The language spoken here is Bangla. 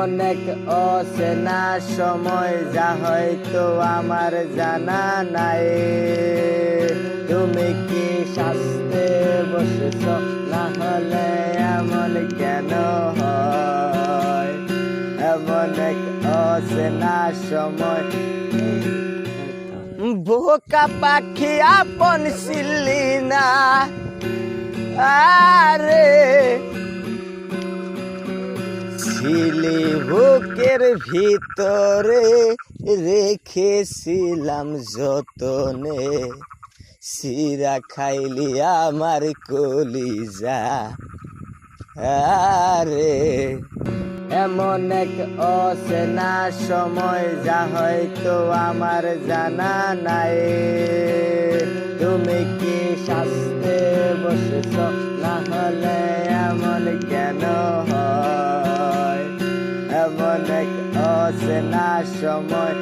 এমন এক অচেনা সময় যা হয়তো আমার জানা নাই। তুমি কি শাস্তে বসেছ, না হলে এমন কেন হয়? এমন এক অচেনা সময়, বোকা পাখি আপন ছিলি না, আরে ছিলি বুকের ভিতরে, রেখেছিলাম যতনে, সিরা খাইলি আমার কলিজা, আরে এমন এক অচেনা সময় যা হয়তো আমার জানা নাই। তুমি কি শাস্তে বসেছ, না হলে এমন কেন হয়? এমন এক অচেনা সময়